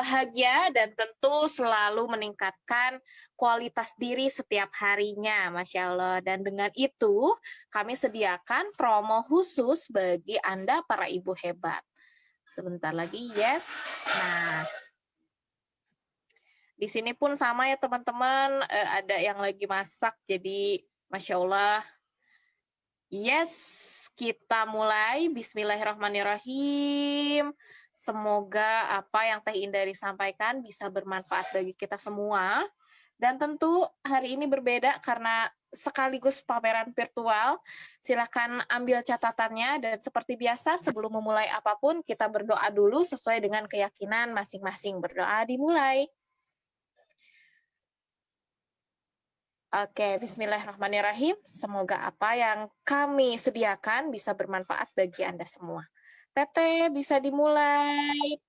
bahagia dan tentu selalu meningkatkan kualitas diri setiap harinya, Masya Allah. Dan dengan itu, kami sediakan promo khusus bagi Anda para ibu hebat. Sebentar lagi, yes. Nah, di sini pun sama ya teman-teman, ada yang lagi masak, jadi Masya Allah. Yes, kita mulai. Bismillahirrahmanirrahim. Semoga apa yang Teh Indari sampaikan bisa bermanfaat bagi kita semua. Dan tentu hari ini berbeda karena sekaligus pameran virtual. Silakan ambil catatannya dan seperti biasa sebelum memulai apapun kita berdoa dulu sesuai dengan keyakinan masing-masing. Berdoa dimulai. Oke, bismillahirrahmanirrahim. Semoga apa yang kami sediakan bisa bermanfaat bagi Anda semua. Teteh, bisa dimulai.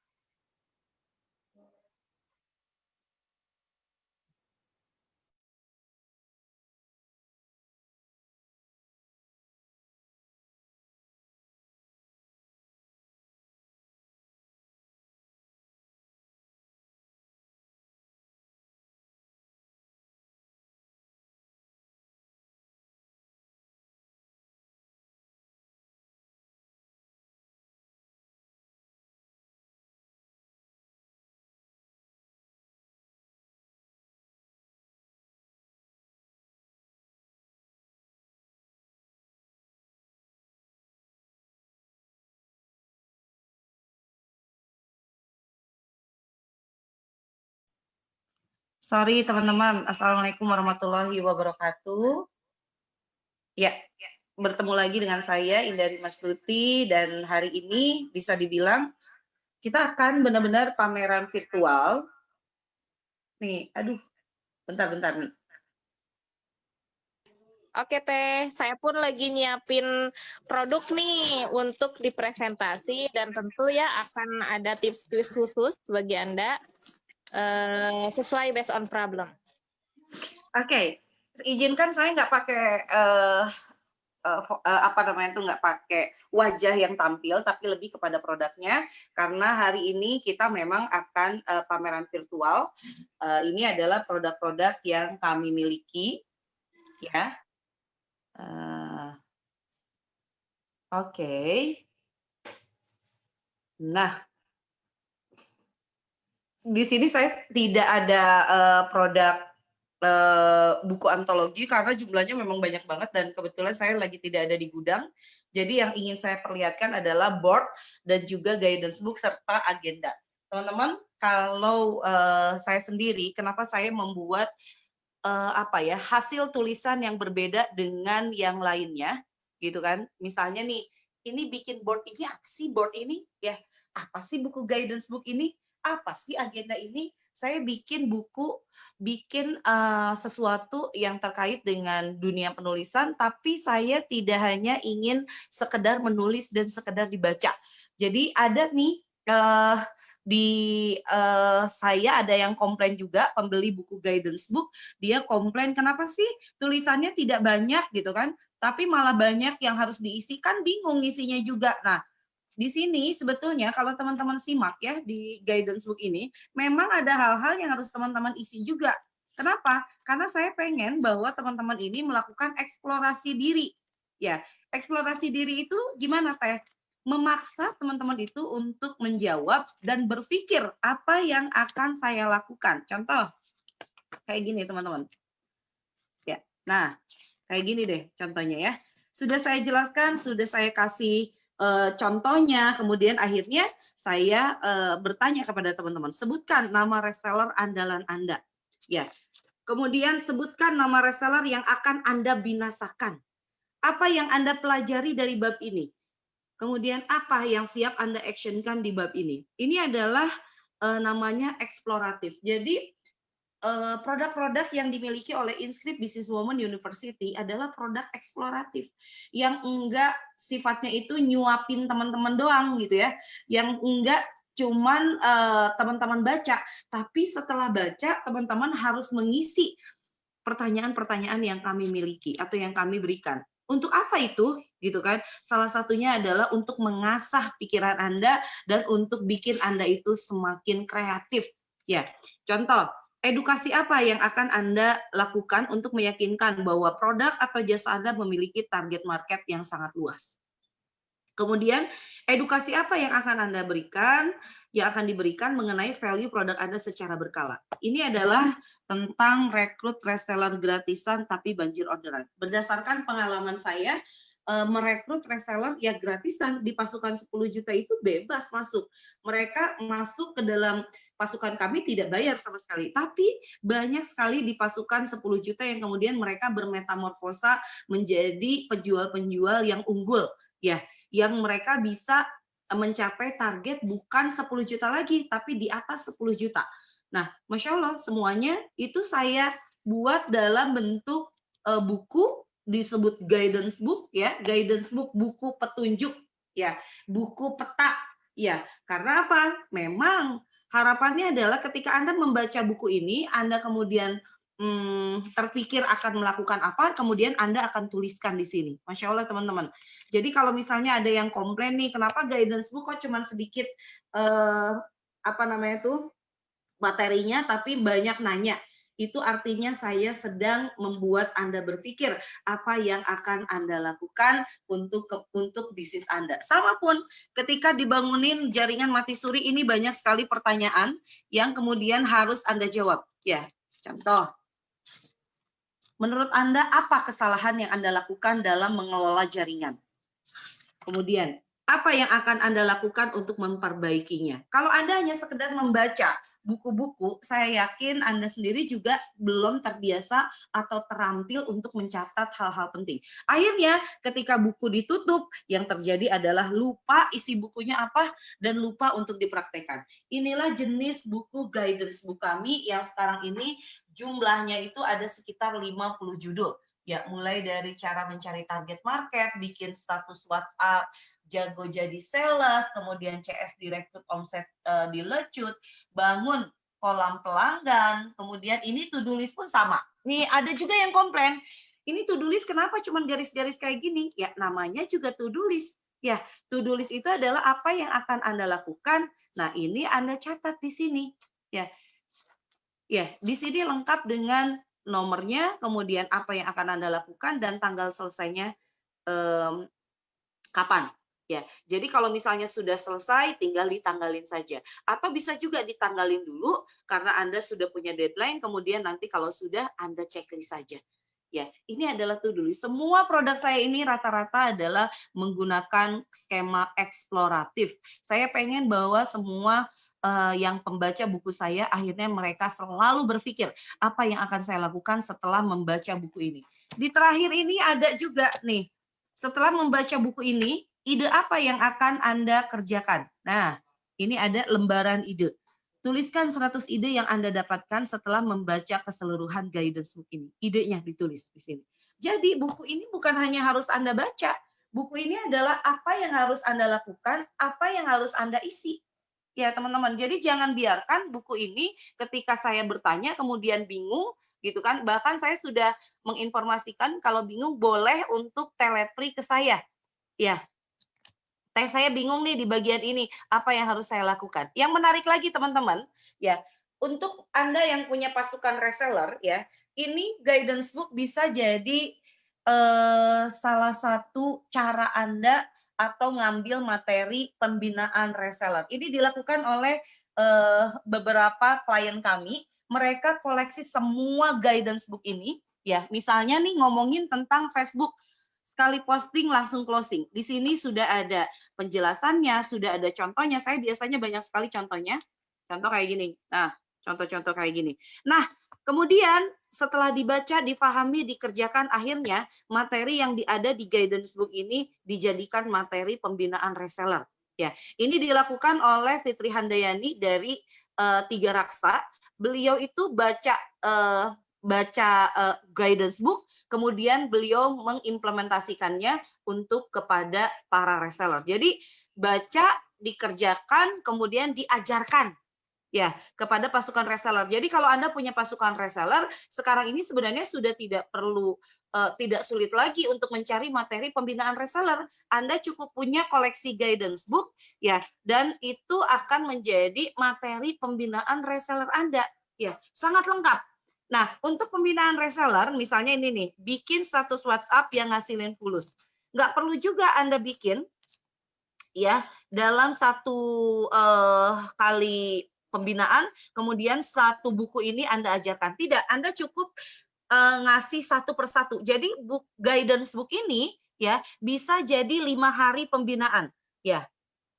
Sorry teman-teman, Assalamualaikum warahmatullahi wabarakatuh. Ya, bertemu lagi dengan saya Indari Mastuti dan hari ini bisa dibilang kita akan benar-benar pameran virtual. Nih, aduh, bentar nih. Oke Teh, saya pun lagi nyiapin produk nih untuk dipresentasi dan tentu ya akan ada tips-tips khusus bagi Anda sesuai based on problem. Oke, izinkan saya nggak pakai apa namanya itu nggak pakai wajah yang tampil, tapi lebih kepada produknya karena hari ini kita memang akan pameran virtual. Ini adalah produk-produk yang kami miliki, ya. Oke. Nah, di sini saya tidak ada produk buku antologi karena jumlahnya memang banyak banget dan kebetulan saya lagi tidak ada di gudang. Jadi yang ingin saya perlihatkan adalah board dan juga guidance book serta agenda. Teman-teman, kalau saya sendiri, kenapa saya membuat hasil tulisan yang berbeda dengan yang lainnya, gitu kan? Misalnya nih, ini bikin board ini apa sih board ini? Ya, apa sih buku guidance book ini? Apa sih agenda ini? Saya bikin buku, bikin sesuatu yang terkait dengan dunia penulisan, tapi saya tidak hanya ingin sekedar menulis dan sekedar dibaca. Jadi ada nih saya ada yang komplain juga pembeli buku guidance book, dia komplain kenapa sih tulisannya tidak banyak gitu kan, tapi malah banyak yang harus diisi, kan bingung isinya juga. Nah, di sini sebetulnya kalau teman-teman simak ya di guidance book ini, memang ada hal-hal yang harus teman-teman isi juga. Kenapa? Karena saya pengen bahwa teman-teman ini melakukan eksplorasi diri. Ya, eksplorasi diri itu gimana Teh? Memaksa teman-teman itu untuk menjawab dan berpikir apa yang akan saya lakukan. Contoh, kayak gini teman-teman. Ya, nah kayak gini deh contohnya ya. Sudah saya jelaskan, sudah saya kasih contohnya, kemudian akhirnya saya bertanya kepada teman-teman, sebutkan nama reseller andalan Anda. Ya, kemudian sebutkan nama reseller yang akan Anda binasakan. Apa yang Anda pelajari dari bab ini? Kemudian apa yang siap Anda actionkan di bab ini? Ini adalah namanya eksploratif. Jadi produk-produk yang dimiliki oleh Inscript Businesswoman University adalah produk eksploratif yang enggak sifatnya itu nyuapin teman-teman doang gitu ya, yang enggak cuman teman-teman baca, tapi setelah baca teman-teman harus mengisi pertanyaan-pertanyaan yang kami miliki atau yang kami berikan. Untuk apa itu? Gitu kan. Salah satunya adalah untuk mengasah pikiran Anda dan untuk bikin Anda itu semakin kreatif. Ya, contoh, edukasi apa yang akan Anda lakukan untuk meyakinkan bahwa produk atau jasa Anda memiliki target market yang sangat luas? Kemudian edukasi apa yang akan Anda berikan, yang akan diberikan mengenai value produk Anda secara berkala. Ini adalah tentang rekrut reseller gratisan tapi banjir orderan. Berdasarkan pengalaman saya, merekrut reseller ya gratisan di pasukan 10 juta itu bebas masuk. Mereka masuk ke dalam pasukan kami tidak bayar sama sekali. Tapi banyak sekali di pasukan 10 juta yang kemudian mereka bermetamorfosa menjadi penjual-penjual yang unggul. Ya, yang mereka bisa mencapai target bukan 10 juta lagi, tapi di atas 10 juta. Nah, Masya Allah, semuanya itu saya buat dalam bentuk buku, disebut guidance book, ya, guidance book, buku petunjuk, ya, buku peta, ya. Karena apa? Memang harapannya adalah ketika Anda membaca buku ini, Anda kemudian terpikir akan melakukan apa, kemudian Anda akan tuliskan di sini. Masya Allah, teman-teman. Jadi kalau misalnya ada yang komplain nih, kenapa guidance book kok cuma sedikit apa namanya tuh materinya, tapi banyak nanya. Itu artinya saya sedang membuat Anda berpikir apa yang akan Anda lakukan untuk bisnis Anda. Sama pun ketika dibangunin jaringan mati suri ini banyak sekali pertanyaan yang kemudian harus Anda jawab. Ya, contoh. Menurut Anda apa kesalahan yang Anda lakukan dalam mengelola jaringan? Kemudian, apa yang akan Anda lakukan untuk memperbaikinya? Kalau Anda hanya sekedar membaca buku-buku, saya yakin Anda sendiri juga belum terbiasa atau terampil untuk mencatat hal-hal penting. Akhirnya, ketika buku ditutup, yang terjadi adalah lupa isi bukunya apa dan lupa untuk dipraktekkan. Inilah jenis buku guidance book kami yang sekarang ini jumlahnya itu ada sekitar 50 judul. Ya, mulai dari cara mencari target market, bikin status WhatsApp, jago jadi sales, kemudian CS direkrut omset dilecut, bangun kolam pelanggan, kemudian ini to-do list pun sama. Nih ada juga yang komplain, ini to-do list kenapa cuma garis-garis kayak gini? Ya namanya juga to-do list. Ya, to-do list itu adalah apa yang akan Anda lakukan. Nah, ini Anda catat di sini. Ya, di sini lengkap dengan nomornya, kemudian apa yang akan Anda lakukan, dan tanggal selesainya kapan. Ya, jadi kalau misalnya sudah selesai, tinggal ditanggalin saja. Atau bisa juga ditanggalin dulu, karena Anda sudah punya deadline, kemudian nanti kalau sudah, Anda checklist saja. Ya, ini adalah to-do list. Semua produk saya ini rata-rata adalah menggunakan skema eksploratif. Saya pengen bahwa semua yang pembaca buku saya akhirnya mereka selalu berpikir apa yang akan saya lakukan setelah membaca buku ini. Di terakhir ini ada juga nih, setelah membaca buku ini, ide apa yang akan Anda kerjakan? Nah, ini ada lembaran ide. Tuliskan 100 ide yang Anda dapatkan setelah membaca keseluruhan guidance book ini. Idenya ditulis di sini. Jadi buku ini bukan hanya harus Anda baca. Buku ini adalah apa yang harus Anda lakukan, apa yang harus Anda isi. Ya teman-teman, jadi jangan biarkan buku ini ketika saya bertanya kemudian bingung gitu kan. Bahkan saya sudah menginformasikan kalau bingung boleh untuk telepri ke saya. Ya, saya bingung nih di bagian ini, apa yang harus saya lakukan? Yang menarik lagi teman-teman, ya, untuk Anda yang punya pasukan reseller ya, ini guidance book bisa jadi salah satu cara Anda atau ngambil materi pembinaan reseller. Ini dilakukan oleh beberapa klien kami, mereka koleksi semua guidance book ini, ya. Misalnya nih ngomongin tentang Facebook, sekali posting langsung closing. Di sini sudah ada penjelasannya, sudah ada contohnya. Saya biasanya banyak sekali contohnya. Contoh kayak gini. Nah, contoh-contoh kayak gini. Nah, kemudian setelah dibaca, difahami, dikerjakan, akhirnya materi yang ada di guidance book ini dijadikan materi pembinaan reseller. Ya, ini dilakukan oleh Fitri Handayani dari Tiga Raksa. Beliau itu baca guidance book, kemudian beliau mengimplementasikannya untuk kepada para reseller. Jadi baca, dikerjakan, kemudian diajarkan. ya kepada pasukan reseller. Jadi kalau Anda punya pasukan reseller, sekarang ini sebenarnya sudah tidak perlu tidak sulit lagi untuk mencari materi pembinaan reseller. Anda cukup punya koleksi guidance book ya, dan itu akan menjadi materi pembinaan reseller Anda. Ya, sangat lengkap. Nah, untuk pembinaan reseller, misalnya ini nih, bikin status WhatsApp yang ngasilin fulus. Nggak perlu juga Anda bikin ya dalam satu kali pembinaan, kemudian satu buku ini Anda ajarkan. Tidak, Anda cukup ngasih satu persatu. Jadi guidance book ini ya bisa jadi 5 hari pembinaan. Ya,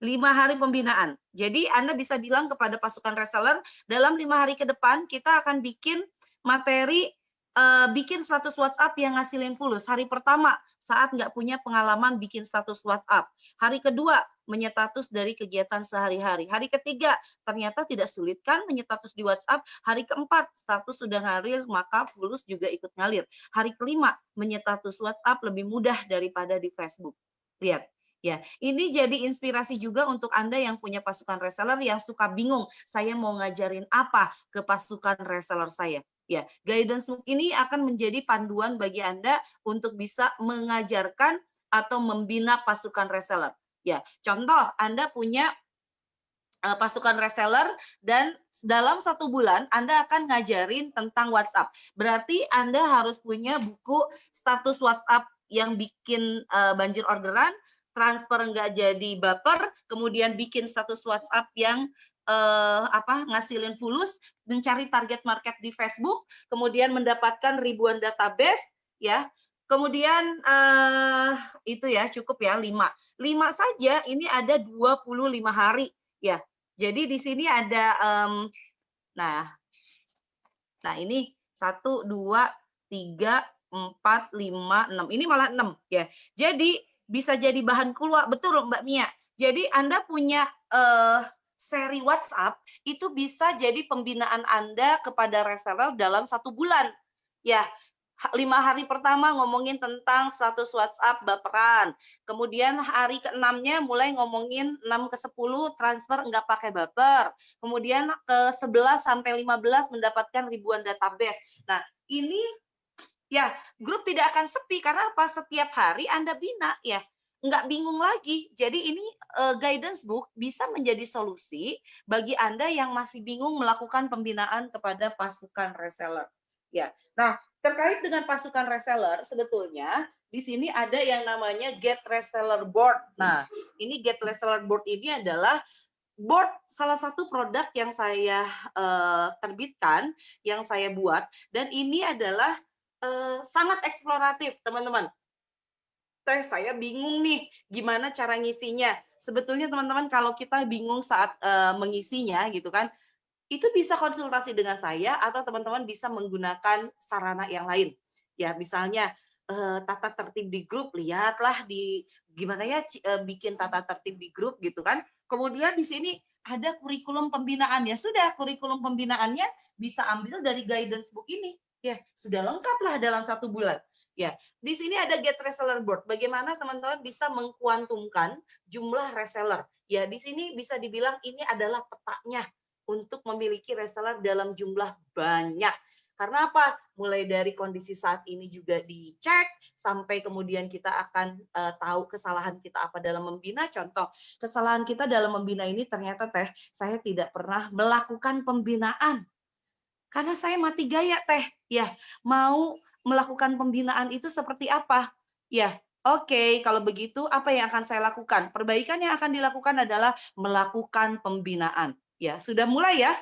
5 hari pembinaan. Jadi Anda bisa bilang kepada pasukan reseller, dalam 5 hari ke depan kita akan bikin materi, bikin status WhatsApp yang ngasilin fulus. Hari pertama, saat nggak punya pengalaman bikin status WhatsApp. Hari kedua, menyetatus dari kegiatan sehari-hari. Hari ketiga, ternyata tidak sulit kan menyetatus di WhatsApp. Hari keempat, status sudah ngalir, maka fulus juga ikut ngalir. Hari kelima, menyetatus WhatsApp lebih mudah daripada di Facebook. Lihat. Ya, ini jadi inspirasi juga untuk Anda yang punya pasukan reseller yang suka bingung, saya mau ngajarin apa ke pasukan reseller saya. Ya, guidance book ini akan menjadi panduan bagi Anda untuk bisa mengajarkan atau membina pasukan reseller. Ya, contoh Anda punya pasukan reseller dan dalam 1 bulan Anda akan ngajarin tentang WhatsApp. Berarti Anda harus punya buku status WhatsApp yang bikin banjir orderan, transfer nggak jadi baper, kemudian bikin status WhatsApp yang ngasilin fulus, mencari target market di Facebook, kemudian mendapatkan ribuan database, ya. Kemudian itu ya cukup ya 5 saja ini ada 25 hari ya. Jadi di sini ada nah ini 1, 2, 3, 4, 5, 6. Ini malah 6 ya. Jadi bisa jadi bahan keluar, betul Mbak Mia. Jadi Anda punya seri WhatsApp itu bisa jadi pembinaan Anda kepada reseller dalam 1 bulan. Ya, 5 hari pertama ngomongin tentang status WhatsApp baperan. Kemudian hari ke-6-nya mulai ngomongin 6 ke 10 transfer enggak pakai baper. Kemudian ke 11 sampai 15 mendapatkan ribuan database. Nah, ini ya grup tidak akan sepi karena apa? Setiap hari Anda bina ya. Enggak bingung lagi. Jadi ini guidance book bisa menjadi solusi bagi Anda yang masih bingung melakukan pembinaan kepada pasukan reseller. Ya. Nah, terkait dengan pasukan reseller, sebetulnya di sini ada yang namanya Get Reseller Board. Nah, ini Get Reseller Board ini adalah board salah satu produk yang saya terbitkan, yang saya buat, dan ini adalah sangat eksploratif, teman-teman. Saya bingung nih, gimana cara ngisinya. Sebetulnya teman-teman kalau kita bingung saat mengisinya gitu kan, itu bisa konsultasi dengan saya atau teman-teman bisa menggunakan sarana yang lain. Ya, misalnya tata tertib di grup, lihatlah di gimana ya bikin tata tertib di grup gitu kan. Kemudian di sini ada kurikulum pembinaan. Ya sudah, kurikulum pembinaannya bisa ambil dari guidance book ini. Ya, sudah lengkap lah dalam 1 bulan. Ya, di sini ada Get Reseller Board. Bagaimana teman-teman bisa mengkuantumkan jumlah reseller. Ya, di sini bisa dibilang ini adalah petanya untuk memiliki reseller dalam jumlah banyak. Karena apa? Mulai dari kondisi saat ini juga dicek, sampai kemudian kita akan tahu kesalahan kita apa dalam membina. Contoh, kesalahan kita dalam membina ini ternyata saya tidak pernah melakukan pembinaan. Karena saya mati gaya ya. Mau melakukan pembinaan itu seperti apa? Ya, oke, kalau begitu apa yang akan saya lakukan? Perbaikan yang akan dilakukan adalah melakukan pembinaan. Ya, sudah mulai ya?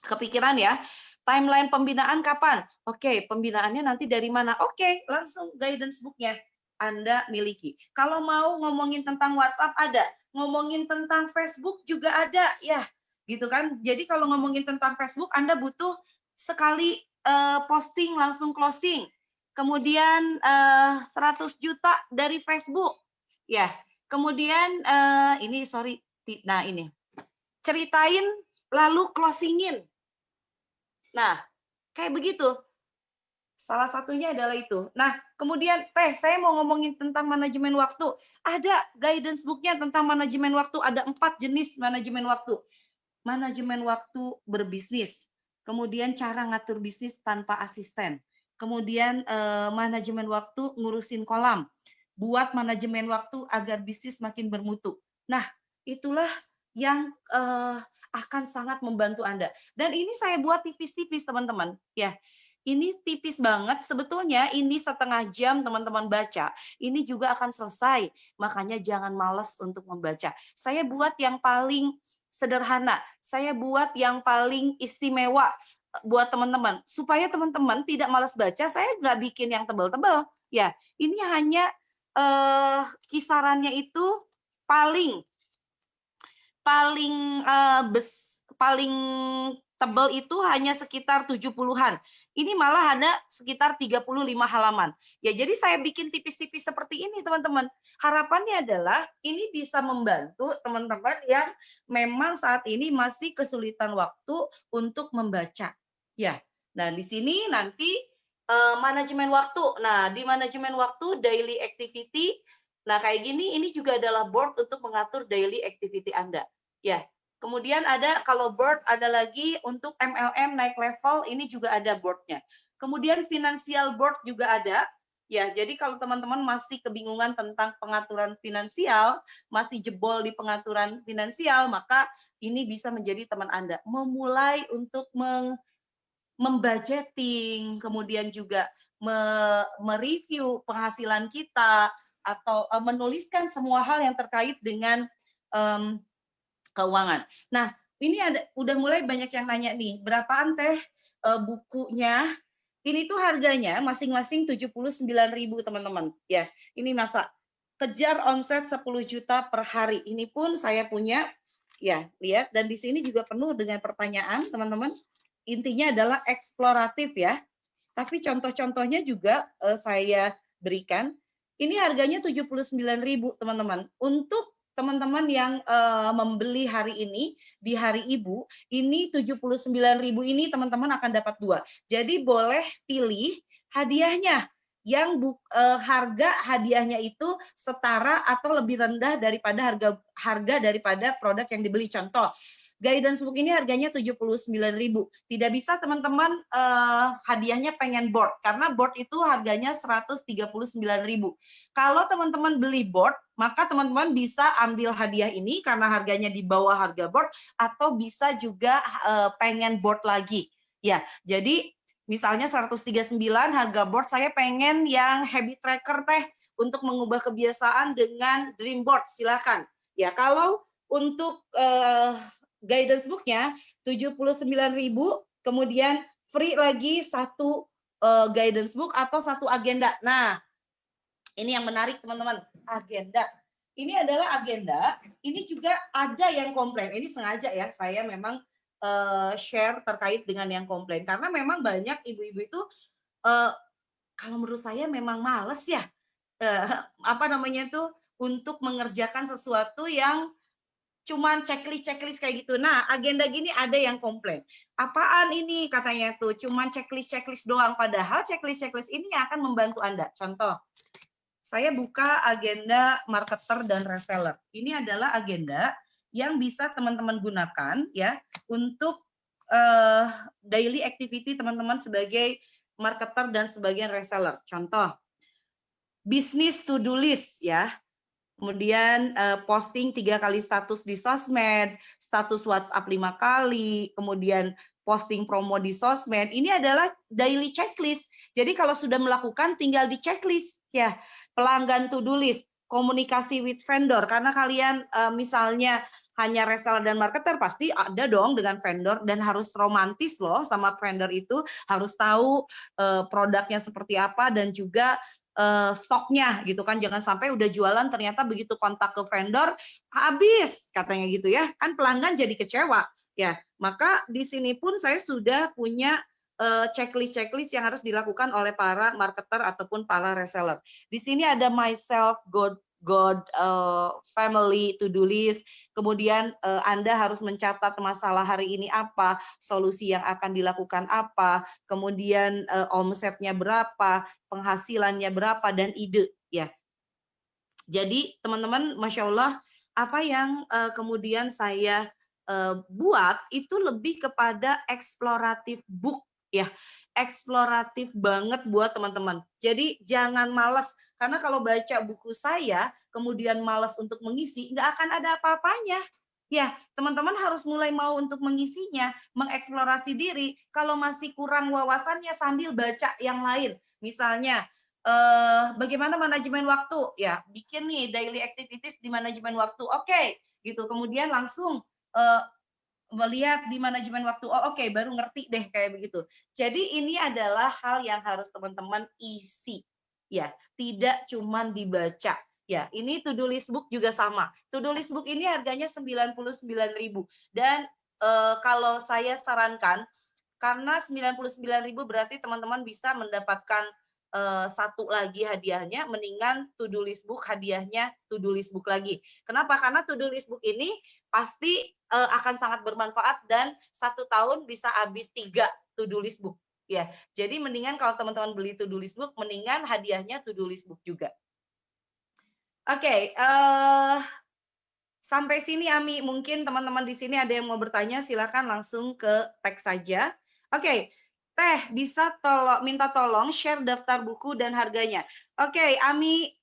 Kepikiran ya? Timeline pembinaan kapan? Oke, pembinaannya nanti dari mana? Oke, langsung guidance book-nya Anda miliki. Kalau mau ngomongin tentang WhatsApp ada, ngomongin tentang Facebook juga ada, ya, gitu kan? Jadi kalau ngomongin tentang Facebook, Anda butuh sekali posting langsung closing. Kemudian 100 juta dari Facebook, ya. Kemudian ini sorry, nah ini ceritain lalu closingin. Nah, kayak begitu. Salah satunya adalah itu. Nah, kemudian saya mau ngomongin tentang manajemen waktu. Ada guidance book-nya tentang manajemen waktu. Ada 4 jenis manajemen waktu. manajemen waktu berbisnis, kemudian cara ngatur bisnis tanpa asisten, kemudian manajemen waktu ngurusin kolam, buat manajemen waktu agar bisnis makin bermutu. Nah, itulah yang akan sangat membantu Anda. Dan ini saya buat tipis-tipis, teman-teman. Ya, ini tipis banget. Sebetulnya ini setengah jam teman-teman baca. Ini juga akan selesai. Makanya jangan malas untuk membaca. Saya buat yang paling sederhana. Saya buat yang paling istimewa buat teman-teman. Supaya teman-teman tidak malas baca, saya nggak bikin yang tebal-tebal. Ya, ini hanya kisarannya itu paling paling paling tebal itu hanya sekitar 70-an. Ini malah ada sekitar 35 halaman. Ya, jadi saya bikin tipis-tipis seperti ini, teman-teman. Harapannya adalah ini bisa membantu teman-teman yang memang saat ini masih kesulitan waktu untuk membaca. Ya. Nah, di sini nanti manajemen waktu. Nah, di manajemen waktu daily activity. Nah, kayak gini ini juga adalah board untuk mengatur daily activity Anda. Ya, kemudian ada kalau board ada lagi untuk MLM naik level, ini juga ada boardnya. Kemudian financial board juga ada. Ya, jadi kalau teman-teman masih kebingungan tentang pengaturan finansial, masih jebol di pengaturan finansial, maka ini bisa menjadi teman Anda. Memulai untuk membudgeting, kemudian juga mereview penghasilan kita, atau menuliskan semua hal yang terkait dengan keuangan. Nah, ini udah mulai banyak yang nanya nih, berapaan teh bukunya? Ini tuh harganya masing-masing 79.000 teman-teman. Ya, ini masa kejar omset 10 juta per hari. Ini pun saya punya. Ya, lihat, dan di sini juga penuh dengan pertanyaan, teman-teman. Intinya adalah eksploratif ya. Tapi contoh-contohnya juga saya berikan. Ini harganya 79.000 teman-teman. Untuk teman-teman yang membeli hari ini di Hari Ibu, ini 79.000 ini teman-teman akan dapat 2. Jadi boleh pilih hadiahnya yang harga hadiahnya itu setara atau lebih rendah daripada harga daripada produk yang dibeli. Contoh, guidance book ini harganya 79.000. Tidak bisa teman-teman hadiahnya pengen board karena board itu harganya 139.000. Kalau teman-teman beli board, maka teman-teman bisa ambil hadiah ini karena harganya di bawah harga board, atau bisa juga pengen board lagi. Ya, jadi misalnya 139 harga board, saya pengen yang habit tracker teh untuk mengubah kebiasaan dengan dream board, silakan. Ya, kalau untuk guidance book-nya 79.000, kemudian free lagi satu guidance book atau satu agenda. Nah, ini yang menarik teman-teman, agenda. Ini adalah agenda, ini juga ada yang komplain. Ini sengaja ya, saya memang share terkait dengan yang komplain. Karena memang banyak ibu-ibu itu, kalau menurut saya memang males ya, apa namanya tuh, untuk mengerjakan sesuatu yang cuman checklist kayak gitu. Nah, agenda gini ada yang komplain. Apaan ini katanya tuh, cuman checklist doang. Padahal checklist ini akan membantu Anda. Contoh, saya buka agenda marketer dan reseller. Ini adalah agenda yang bisa teman-teman gunakan ya untuk daily activity teman-teman sebagai marketer dan sebagai reseller. Contoh, business to do list ya. Kemudian posting 3 kali status di sosmed, status WhatsApp 5 kali, kemudian posting promo di sosmed. Ini adalah daily checklist. Jadi kalau sudah melakukan tinggal di checklist ya. Pelanggan to do list, komunikasi with vendor, karena kalian misalnya hanya reseller dan marketer, pasti ada dong dengan vendor, dan harus romantis loh sama vendor itu, harus tahu produknya seperti apa dan juga stoknya gitu kan, jangan sampai udah jualan ternyata begitu kontak ke vendor habis katanya gitu ya, kan pelanggan jadi kecewa ya. Maka di sini pun saya sudah punya checklist yang harus dilakukan oleh para marketer ataupun para reseller. Di sini ada myself, God, family to do list. Kemudian Anda harus mencatat masalah hari ini apa, solusi yang akan dilakukan apa, kemudian omsetnya berapa, penghasilannya berapa, dan ide ya. Jadi teman-teman, Masya Allah, apa yang kemudian saya buat itu lebih kepada eksploratif book ya, eksploratif banget buat teman-teman. Jadi jangan malas, karena kalau baca buku saya kemudian malas untuk mengisi, nggak akan ada apa-apanya. Ya, teman-teman harus mulai mau untuk mengisinya, mengeksplorasi diri. Kalau masih kurang wawasannya sambil baca yang lain. Misalnya, bagaimana manajemen waktu? Ya, bikin nih daily activities di manajemen waktu. Oke, gitu. Kemudian langsung eh, melihat di manajemen waktu. Oh, oke, baru ngerti deh kayak begitu. Jadi ini adalah hal yang harus teman-teman isi. Ya, tidak cuman dibaca. Ya, ini to-do list book juga sama. To-do list book ini harganya 99.000. Dan kalau saya sarankan, karena 99.000 berarti teman-teman bisa mendapatkan satu lagi hadiahnya, mendingan to-do list book hadiahnya to-do list book lagi. Kenapa? Karena to-do list book ini pasti akan sangat bermanfaat dan 1 tahun bisa habis 3 to-do list book. Ya, jadi mendingan kalau teman-teman beli to-do list book, mendingan hadiahnya to-do list book juga. Oke, sampai sini Ami, mungkin teman-teman di sini ada yang mau bertanya, silakan langsung ke teks saja. Oke, Teh bisa minta tolong share daftar buku dan harganya. Oke, Ami,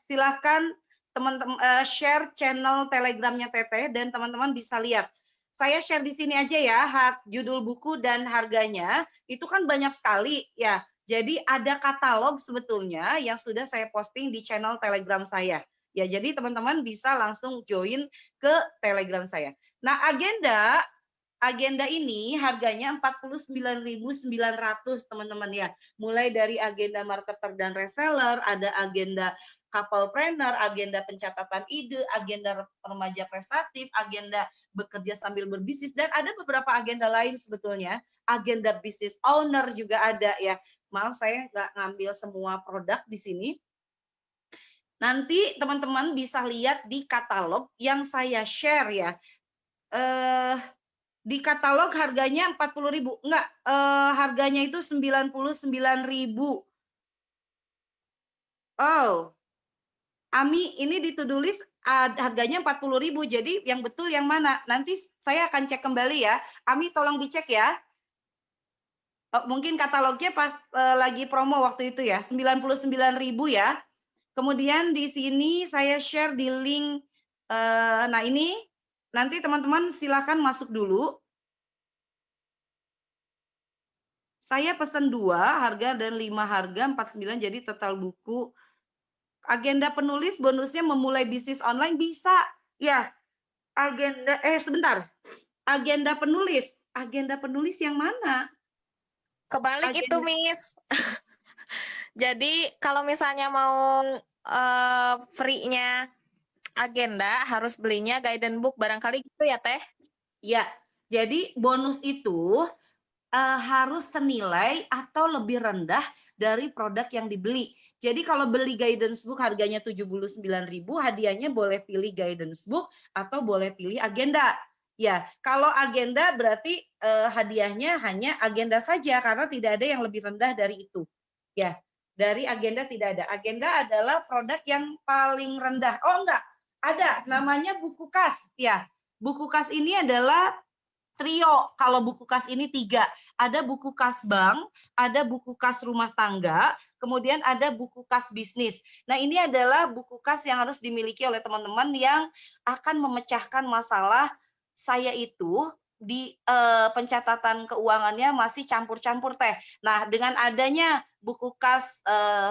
silakan teman-teman share channel Telegramnya Teteh dan teman-teman bisa lihat. Saya share di sini aja ya, judul buku dan harganya. Itu kan banyak sekali ya. Jadi ada katalog sebetulnya yang sudah saya posting di channel Telegram saya. Ya, jadi teman-teman bisa langsung join ke Telegram saya. Nah, agenda ini harganya 49.900 teman-teman ya. Mulai dari agenda marketer dan reseller, ada agenda couplepreneur, agenda pencatatan ide, agenda remaja prestatif, agenda bekerja sambil berbisnis, dan ada beberapa agenda lain sebetulnya. Agenda business owner juga ada ya. Maaf saya nggak ngambil semua produk di sini. Nanti teman-teman bisa lihat di katalog yang saya share ya. Di katalog harganya 40.000. Enggak, harganya itu 99.000. Oh, Ami, ini di to-do list harganya 40.000. Jadi yang betul yang mana? Nanti saya akan cek kembali ya. Ami tolong dicek ya. Oh, mungkin katalognya pas lagi promo waktu itu ya, 99.000 ya. Kemudian di sini saya share di link, nah ini nanti teman-teman silakan masuk dulu. Saya pesan 2 harga dan 5 harga 49, jadi total buku. Agenda penulis bonusnya memulai bisnis online bisa. Ya, agenda sebentar. Agenda penulis yang mana? Kebalik itu, Miss. Jadi kalau misalnya mau free-nya agenda, harus belinya guidance book, barangkali gitu ya, Teh? Ya, jadi bonus itu harus senilai atau lebih rendah dari produk yang dibeli. Jadi kalau beli guidance book harganya 79.000, hadiahnya boleh pilih guidance book atau boleh pilih agenda. Ya, kalau agenda berarti hadiahnya hanya agenda saja karena tidak ada yang lebih rendah dari itu. Ya, dari agenda tidak ada. Agenda adalah produk yang paling rendah. Oh enggak, ada namanya buku kas. Ya, buku kas ini adalah trio. Kalau buku kas ini 3. Ada buku kas bank, ada buku kas rumah tangga, kemudian ada buku kas bisnis. Nah, ini adalah buku kas yang harus dimiliki oleh teman-teman yang akan memecahkan masalah saya itu di pencatatan keuangannya masih campur-campur Teh. Nah, dengan adanya buku kas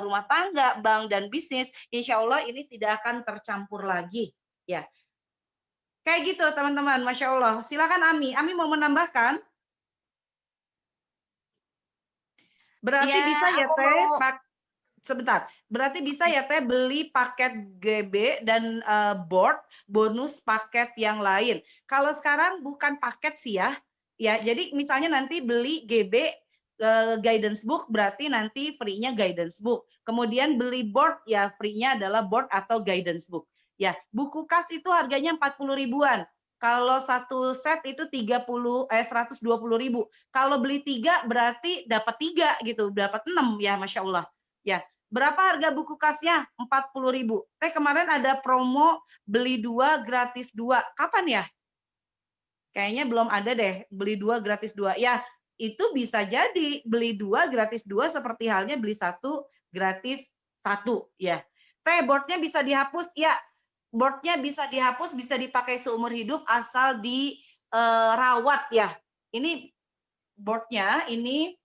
rumah tangga, bank, dan bisnis, insya Allah ini tidak akan tercampur lagi. Ya, kayak gitu teman-teman, Masya Allah. Silakan Ami. Ami mau menambahkan? Berarti Ya, bisa ya aku Teh, mau sebentar. Berarti bisa ya Teh beli paket GB dan board bonus paket yang lain. Kalau sekarang bukan paket sih ya. Ya, jadi misalnya nanti beli GB guidance book berarti nanti free-nya guidance book. Kemudian beli board ya free-nya adalah board atau guidance book. Ya, buku kas itu harganya 40 ribuan. Kalau satu set itu 120.000. Kalau beli 3 berarti dapat 3 gitu, dapat 6 ya Masya Allah. Ya, berapa harga buku kasnya? 40.000. Kemarin ada promo beli 2 gratis 2. Kapan ya? kayaknya belum ada deh beli 2 gratis 2. Ya, itu bisa jadi beli 2 gratis 2 seperti halnya beli 1 gratis 1 ya. Board-nya bisa dihapus? Ya, board-nya bisa dihapus, bisa dipakai seumur hidup asal dirawat ya. Ini board-nya ini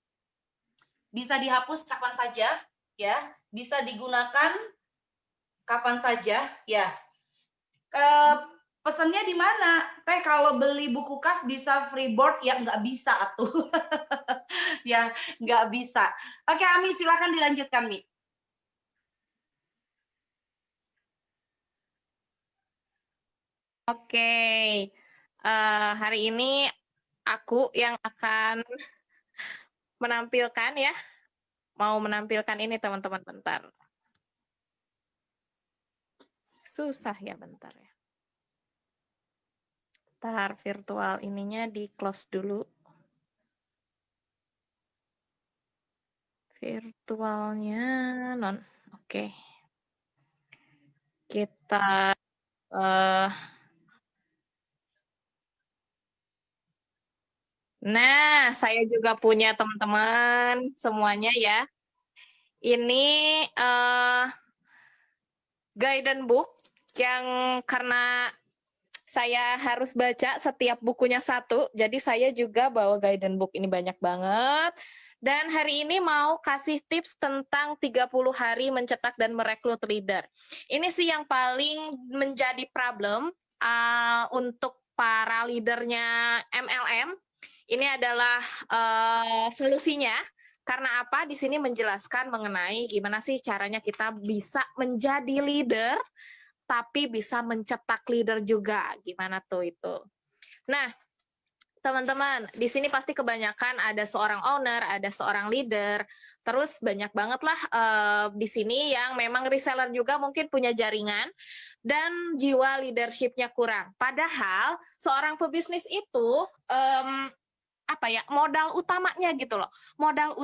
bisa dihapus kapan saja ya, bisa digunakan kapan saja ya. Pesennya di mana? Teh kalau beli buku kas bisa free board? Ya nggak bisa atuh. Ya nggak bisa. Oke Ami, silakan dilanjutkan Mi. Oke, hari ini aku yang akan menampilkan ya, mau menampilkan ini teman-teman, bentar. Susah ya, bentar ya. Bentar, virtual ininya di close dulu. Virtualnya non, oke. Kita nah, saya juga punya teman-teman semuanya ya. Ini guidance book yang karena saya harus baca setiap bukunya satu, jadi saya juga bawa guidance book ini banyak banget. Dan hari ini mau kasih tips tentang 30 hari mencetak dan merekrut leader. Ini sih yang paling menjadi problem untuk para leadernya MLM. Ini adalah solusinya. Karena apa? Di sini menjelaskan mengenai gimana sih caranya kita bisa menjadi leader tapi bisa mencetak leader juga. Gimana tuh itu? Nah, teman-teman, di sini pasti kebanyakan ada seorang owner, ada seorang leader, terus banyak banget lah di sini yang memang reseller juga mungkin punya jaringan dan jiwa leadership-nya kurang. Padahal seorang pebisnis itu apa ya, modal utamanya gitu loh. Modal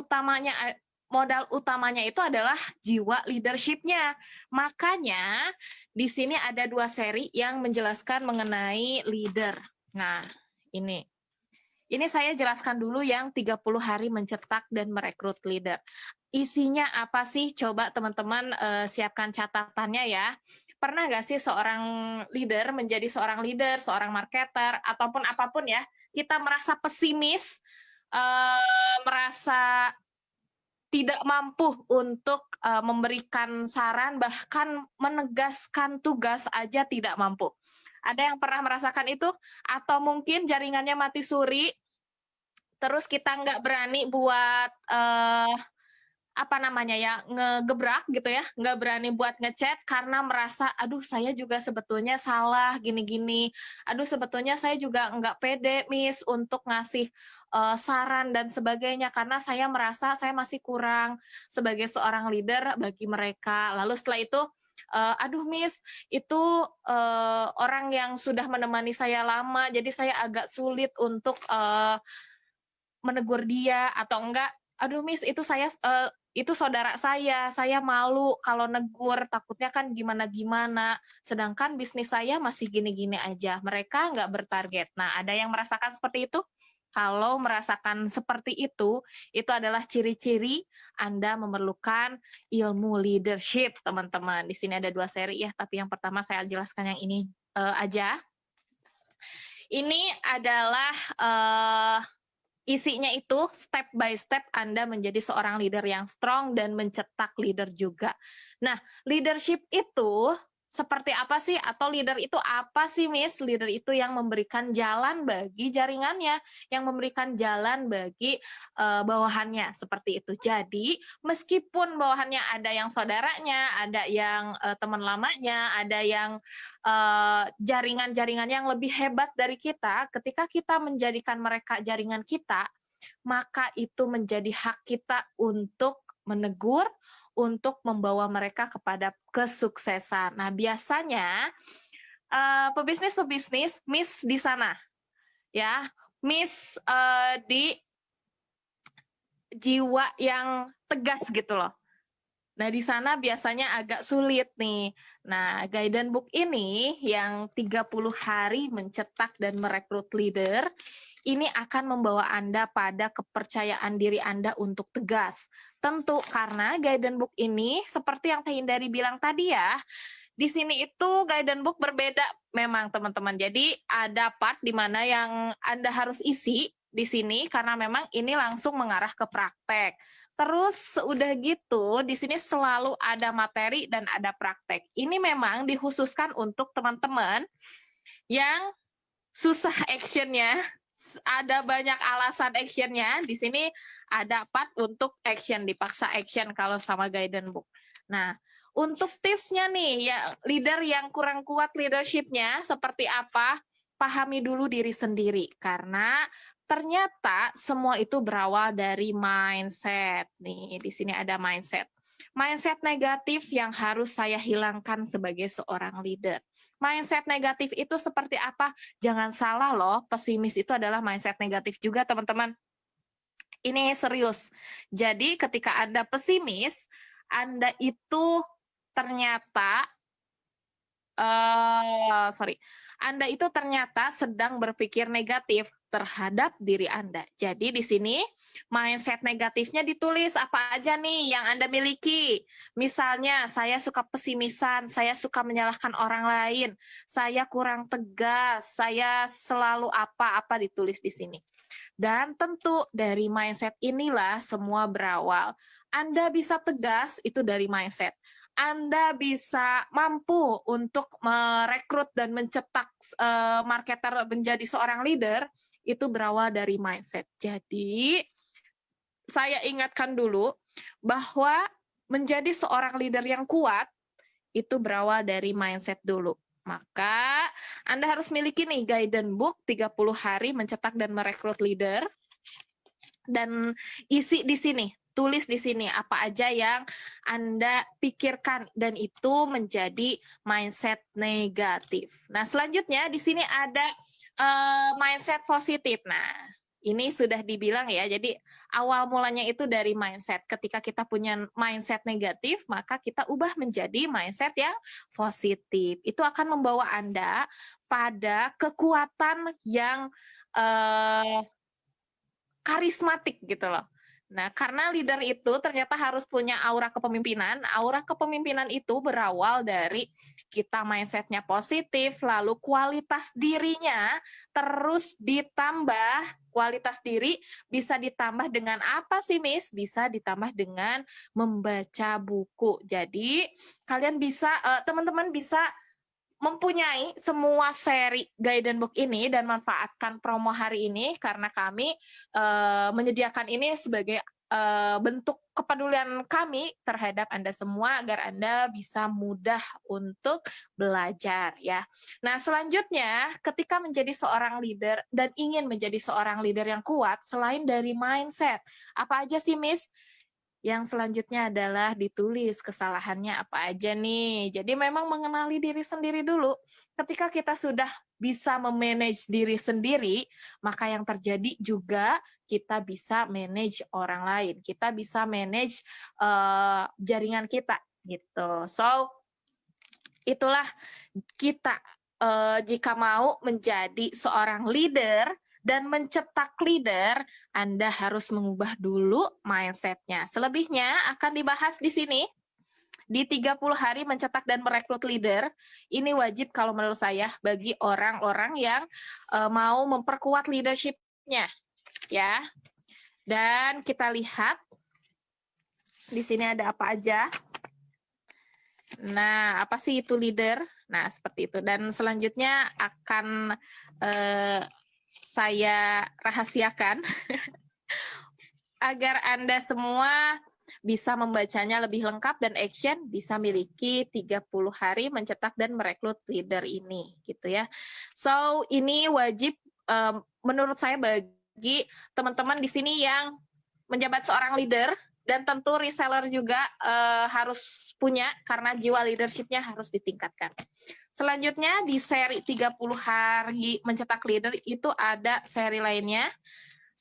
utamanya itu adalah jiwa leadership-nya. Makanya di sini ada 2 seri yang menjelaskan mengenai leader. Nah, ini saya jelaskan dulu yang 30 hari mencetak dan merekrut leader. Isinya apa sih? Coba teman-teman siapkan catatannya ya. Pernah nggak sih seorang leader menjadi seorang leader, seorang marketer, ataupun apapun ya, kita merasa pesimis, merasa tidak mampu untuk memberikan saran, bahkan menegaskan tugas aja tidak mampu. Ada yang pernah merasakan itu? Atau mungkin jaringannya mati suri, terus kita nggak berani buat apa namanya ya, ngegebrak gitu ya, nggak berani buat ngechat karena merasa, aduh saya juga sebetulnya salah gini-gini, aduh sebetulnya saya juga nggak pede Miss untuk ngasih saran dan sebagainya karena saya merasa saya masih kurang sebagai seorang leader bagi mereka. Lalu setelah itu, aduh Miss, itu orang yang sudah menemani saya lama, jadi saya agak sulit untuk menegur dia atau enggak, aduh Miss itu saudara saya malu kalau negur, takutnya kan gimana-gimana, sedangkan bisnis saya masih gini-gini aja, mereka nggak bertarget. Nah, ada yang merasakan seperti itu? Kalau merasakan seperti itu adalah ciri-ciri Anda memerlukan ilmu leadership, teman-teman. Di sini ada 2 seri ya, tapi yang pertama saya jelaskan yang ini aja. Ini adalah isinya itu step by step Anda menjadi seorang leader yang strong dan mencetak leader juga. Nah, leadership itu seperti apa sih? Atau leader itu apa sih, Miss? Leader itu yang memberikan jalan bagi jaringannya, yang memberikan jalan bagi bawahannya, seperti itu. Jadi, meskipun bawahannya ada yang saudaranya, ada yang teman lamanya, ada yang jaringan-jaringan yang lebih hebat dari kita, ketika kita menjadikan mereka jaringan kita, maka itu menjadi hak kita untuk menegur, untuk membawa mereka kepada kesuksesan. Nah, biasanya pebisnis miss di sana, ya, miss di jiwa yang tegas gitu loh. Nah, di sana biasanya agak sulit nih. Nah, guidance book ini yang 30 hari mencetak dan merekrut leader, ini akan membawa Anda pada kepercayaan diri Anda untuk tegas. Tentu karena guidance book ini seperti yang Teh Hindari bilang tadi ya, di sini itu guidance book berbeda memang teman-teman. Jadi ada part di mana yang Anda harus isi di sini karena memang ini langsung mengarah ke praktek. Terus udah gitu, di sini selalu ada materi dan ada praktek. Ini memang dikhususkan untuk teman-teman yang susah actionnya, ada banyak alasan actionnya. Di sini ada part untuk action, dipaksa action kalau sama guidance book. Nah, untuk tipsnya nih, ya leader yang kurang kuat leadership-nya seperti apa? Pahami dulu diri sendiri, karena ternyata semua itu berawal dari mindset. Nih, di sini ada mindset. Mindset negatif yang harus saya hilangkan sebagai seorang leader. Mindset negatif itu seperti apa? Jangan salah loh, pesimis itu adalah mindset negatif juga, teman-teman. Ini serius. Jadi ketika Anda pesimis, Anda itu ternyata Anda itu ternyata sedang berpikir negatif terhadap diri Anda. Jadi di sini mindset negatifnya ditulis apa aja nih yang Anda miliki. Misalnya, saya suka pesimisan, saya suka menyalahkan orang lain, saya kurang tegas, saya selalu apa-apa ditulis di sini. Dan tentu dari mindset inilah semua berawal. Anda bisa tegas itu dari mindset. Anda bisa mampu untuk merekrut dan mencetak marketer menjadi seorang leader, itu berawal dari mindset. Jadi, saya ingatkan dulu bahwa menjadi seorang leader yang kuat, itu berawal dari mindset dulu. Maka Anda harus miliki nih guidance book 30 hari mencetak dan merekrut leader, dan isi di sini, tulis di sini apa aja yang Anda pikirkan dan itu menjadi mindset negatif. Nah, selanjutnya di sini ada mindset positif. Nah, ini sudah dibilang ya, jadi awal mulanya itu dari mindset. Ketika kita punya mindset negatif, maka kita ubah menjadi mindset yang positif. Itu akan membawa Anda pada kekuatan yang karismatik gitu loh. Nah, karena leader itu ternyata harus punya aura kepemimpinan. Aura kepemimpinan itu berawal dari kita mindset-nya positif, lalu kualitas dirinya terus ditambah. Kualitas diri bisa ditambah dengan apa sih, Miss? Bisa ditambah dengan membaca buku. Jadi, kalian bisa, teman-teman bisa mempunyai semua seri guidance book ini dan manfaatkan promo hari ini karena kami menyediakan ini sebagai bentuk kepedulian kami terhadap Anda semua agar Anda bisa mudah untuk belajar ya. Nah, selanjutnya ketika menjadi seorang leader dan ingin menjadi seorang leader yang kuat selain dari mindset, apa aja sih, Miss? Yang selanjutnya adalah ditulis kesalahannya apa aja nih. Jadi memang mengenali diri sendiri dulu. Ketika kita sudah bisa memanage diri sendiri, maka yang terjadi juga kita bisa manage orang lain. Kita bisa manage jaringan kita gitu. So, itulah kita jika mau menjadi seorang leader dan mencetak leader, Anda harus mengubah dulu mindset-nya. Selebihnya akan dibahas di sini, di 30 hari mencetak dan merekrut leader. Ini wajib kalau menurut saya bagi orang-orang yang mau memperkuat leadership-nya. Ya. Dan kita lihat, di sini ada apa aja. Nah, apa sih itu leader? Nah, seperti itu. Dan selanjutnya akan saya rahasiakan agar Anda semua bisa membacanya lebih lengkap dan action bisa miliki 30 hari mencetak dan merekrut leader ini gitu ya. So, ini wajib menurut saya bagi teman-teman di sini yang menjabat seorang leader dan tentu reseller juga harus punya karena jiwa leadership-nya harus ditingkatkan. Selanjutnya di seri 30 hari mencetak leader itu ada seri lainnya.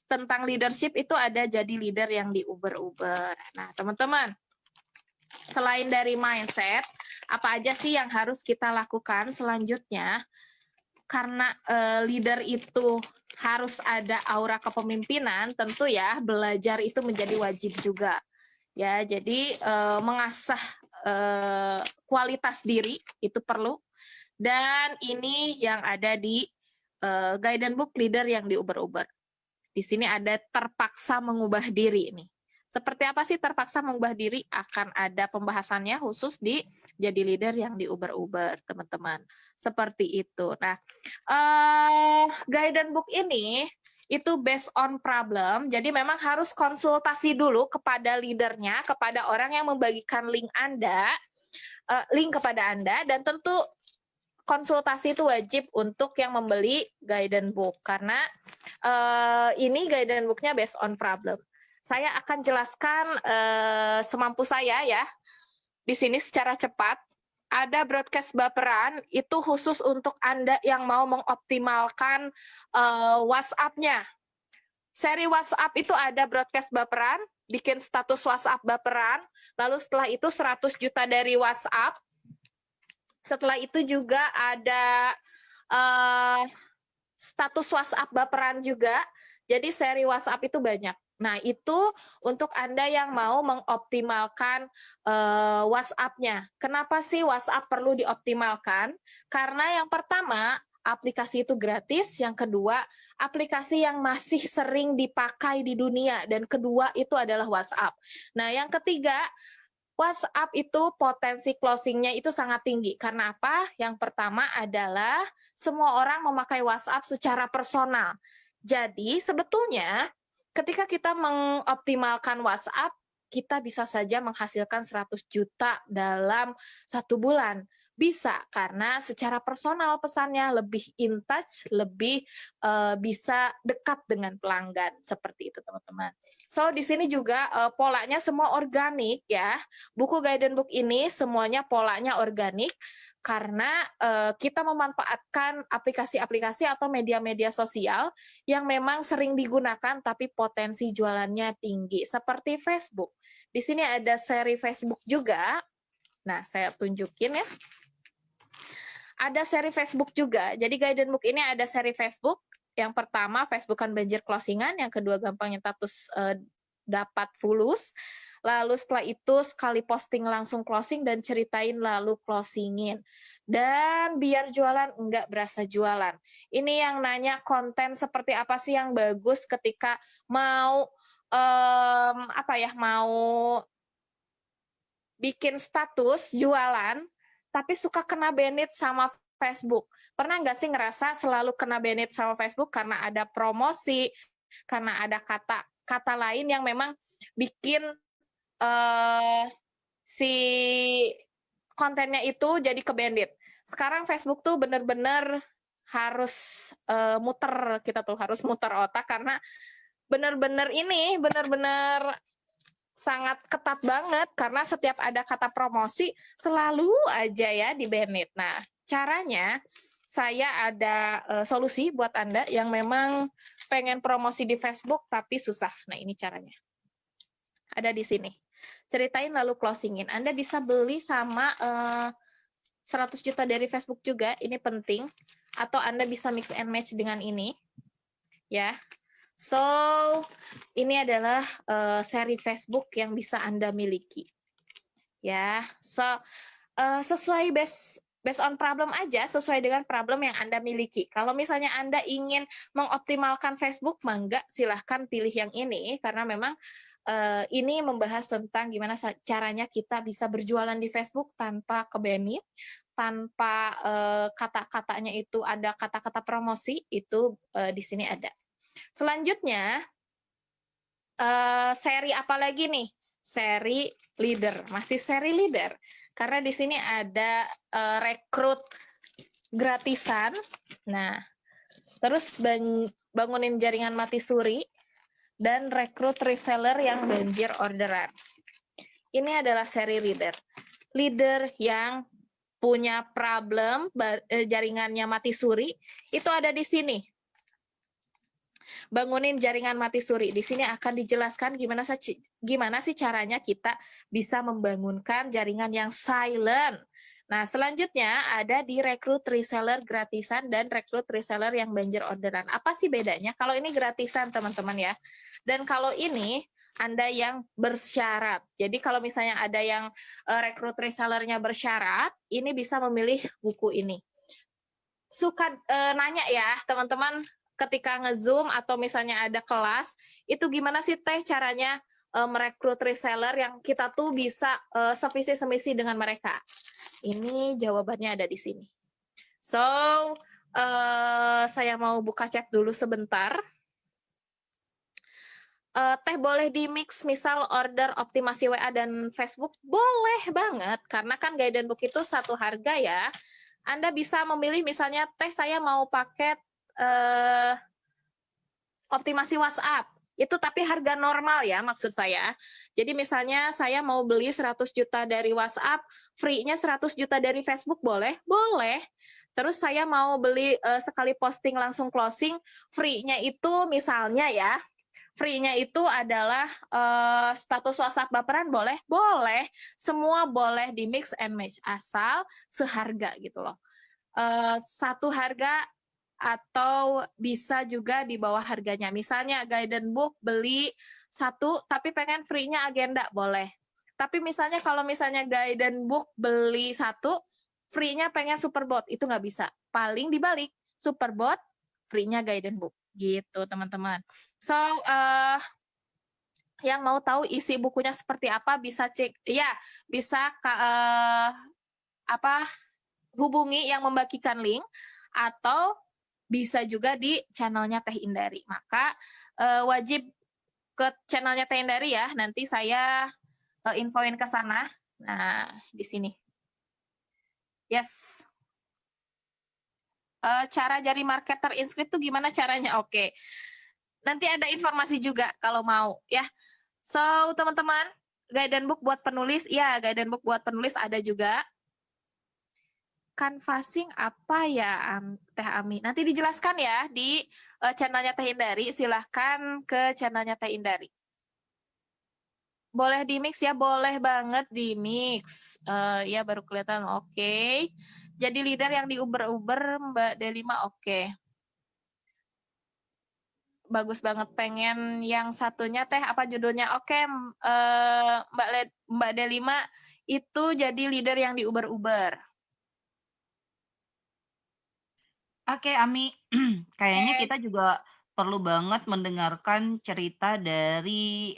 Tentang leadership itu ada jadi leader yang diuber-uber. Nah, teman-teman, selain dari mindset, apa aja sih yang harus kita lakukan selanjutnya? Karena leader itu harus ada aura kepemimpinan, tentu ya belajar itu menjadi wajib juga. Ya, jadi mengasah kualitas diri itu perlu. Dan ini yang ada di guidance book leader yang diuber-uber. Di sini ada terpaksa mengubah diri nih. Seperti apa sih terpaksa mengubah diri? Akan ada pembahasannya khusus di jadi leader yang diuber-uber, teman-teman. Seperti itu. Nah, guidance book ini itu based on problem, jadi memang harus konsultasi dulu kepada leadernya, kepada orang yang membagikan link Anda, link kepada Anda, dan tentu konsultasi itu wajib untuk yang membeli guidance book, karena ini guidance booknya based on problem. Saya akan jelaskan semampu saya ya, di sini secara cepat. Ada broadcast baperan, itu khusus untuk Anda yang mau mengoptimalkan WhatsApp-nya. Seri WhatsApp itu ada broadcast baperan, bikin status WhatsApp baperan, lalu setelah itu 100 juta dari WhatsApp. Setelah itu juga ada status WhatsApp baperan juga, jadi seri WhatsApp itu banyak. Nah, itu untuk Anda yang mau mengoptimalkan WhatsApp-nya. Kenapa sih WhatsApp perlu dioptimalkan? Karena yang pertama, aplikasi itu gratis, yang kedua, aplikasi yang masih sering dipakai di dunia, dan kedua itu adalah WhatsApp. Nah, yang ketiga, WhatsApp itu potensi closing-nya itu sangat tinggi. Karena apa? Yang pertama adalah semua orang memakai WhatsApp secara personal. Jadi, sebetulnya ketika kita mengoptimalkan WhatsApp, kita bisa saja menghasilkan 100 juta dalam 1 bulan. Bisa, karena secara personal pesannya lebih in touch, lebih bisa dekat dengan pelanggan. Seperti itu, teman-teman. So, di sini juga polanya semua organik ya. Buku guidance book ini semuanya polanya organik, karena kita memanfaatkan aplikasi-aplikasi atau media-media sosial yang memang sering digunakan tapi potensi jualannya tinggi, seperti Facebook. Di sini ada seri Facebook juga. Nah, saya tunjukin ya. Ada seri Facebook juga. Jadi guidance book ini ada seri Facebook. Yang pertama, Facebook kan banjir closingan. Yang kedua, gampangnya status dapat fulus. Lalu setelah itu sekali posting langsung closing dan ceritain lalu closingin. Dan biar jualan enggak berasa jualan. Ini yang nanya konten seperti apa sih yang bagus ketika mau mau bikin status jualan tapi suka kena banned sama Facebook. Pernah nggak sih ngerasa selalu kena banned sama Facebook karena ada promosi, karena ada kata lain yang memang bikin si kontennya itu jadi ke-banned. Sekarang Facebook tuh bener-bener harus harus muter otak, karena bener-bener sangat ketat banget, karena setiap ada kata promosi selalu aja ya di banned. Nah, caranya saya ada solusi buat Anda yang memang pengen promosi di Facebook tapi susah. Nah, ini caranya. Ada di sini. Ceritain lalu closingin. Anda bisa beli sama 100 juta dari Facebook juga, ini penting. Atau Anda bisa mix and match dengan ini. Ya. So, ini adalah seri Facebook yang bisa Anda miliki. Ya, so sesuai based on problem aja, sesuai dengan problem yang Anda miliki. Kalau misalnya Anda ingin mengoptimalkan Facebook, mangga silahkan pilih yang ini, karena memang ini membahas tentang gimana caranya kita bisa berjualan di Facebook tanpa ke-banned, tanpa kata-katanya itu ada kata-kata promosi, itu di sini ada. Selanjutnya, seri apa lagi nih? Seri leader, masih seri leader. Karena di sini ada rekrut gratisan. Nah, terus bangunin jaringan mati suri, dan rekrut reseller yang banjir orderan. Ini adalah seri leader. Leader yang punya problem jaringannya mati suri, itu ada di sini. bangunin jaringan mati suri. Di sini akan dijelaskan gimana sih caranya kita bisa membangunkan jaringan yang silent. Nah, selanjutnya ada di rekrut reseller gratisan dan rekrut reseller yang banjir orderan. Apa sih bedanya? Kalau ini gratisan, teman-teman ya. Dan kalau ini Anda yang bersyarat. Jadi kalau misalnya ada yang rekrut resellernya bersyarat, ini bisa memilih buku ini. Suka nanya ya, teman-teman, ketika nge-Zoom atau misalnya ada kelas, itu gimana sih Teh caranya merekrut reseller yang kita tuh bisa sevisi semisi dengan mereka? Ini jawabannya ada di sini. So, saya mau buka chat dulu sebentar. Teh boleh di-mix misal order optimasi WA dan Facebook? Boleh banget, karena kan guidance book itu satu harga ya. Anda bisa memilih misalnya, Teh saya mau paket optimasi WhatsApp. Itu tapi harga normal ya maksud saya. Jadi misalnya saya mau beli 100 juta dari WhatsApp, free-nya 100 juta dari Facebook boleh? Boleh. Terus saya mau beli sekali posting langsung closing, free-nya itu misalnya ya, free-nya itu adalah status WhatsApp baperan boleh? Boleh. Semua boleh di mix and match asal seharga gitu loh. Satu harga atau bisa juga di bawah harganya. Misalnya guidance book beli satu tapi pengen free-nya agenda boleh. Tapi misalnya kalau misalnya guidance book beli satu, free-nya pengen superbot, itu nggak bisa. Paling dibalik, superbot, free-nya guidance book. Gitu teman-teman. So, yang mau tahu isi bukunya seperti apa bisa cek, ya bisa hubungi yang membagikan link atau bisa juga di channelnya Teh Indari. Maka wajib ke channelnya Teh Indari ya. Nanti saya infoin ke sana. Nah, di sini. Yes. Cara jadi marketer inscript tuh gimana caranya? Oke. Nanti ada informasi juga kalau mau ya. So, teman-teman, guidance book buat penulis, ya guidance book buat penulis ada juga. Canvassing apa ya, Teh Ami? Nanti dijelaskan ya di channelnya Teh Indari. Silahkan ke channelnya Teh Indari. Boleh di mix ya, boleh banget di mix. Ya baru kelihatan, oke. Jadi leader yang di Uber Mbak Delima, oke. Bagus banget, pengen yang satunya Teh apa judulnya? Oke, Mbak Delima itu jadi leader yang di Uber. Oke, Ami, kayaknya kita juga perlu banget mendengarkan cerita dari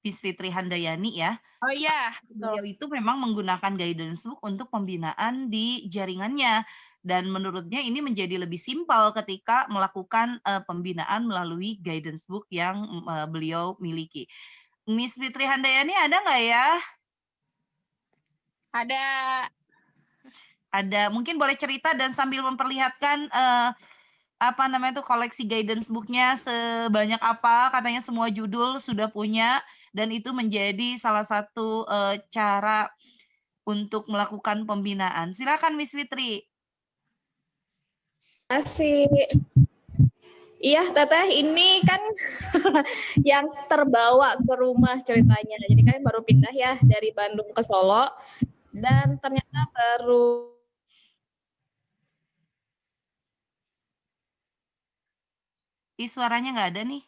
Miss Fitri Handayani ya. Oh iya, Beliau betul. itu memang menggunakan guidance book untuk pembinaan di jaringannya dan menurutnya ini menjadi lebih simpel ketika melakukan pembinaan melalui guidance book yang beliau miliki. Miss Fitri Handayani ada nggak ya? Ada. Ada, mungkin boleh cerita dan sambil memperlihatkan apa namanya tuh koleksi guidance book-nya sebanyak apa, katanya semua judul sudah punya dan itu menjadi salah satu cara untuk melakukan pembinaan. Silakan Miss Fitri. Asik. Iya, Teteh, ini kan yang terbawa ke rumah ceritanya. Jadi kan baru pindah ya dari Bandung ke Solo dan ternyata baru Suaranya nggak ada nih.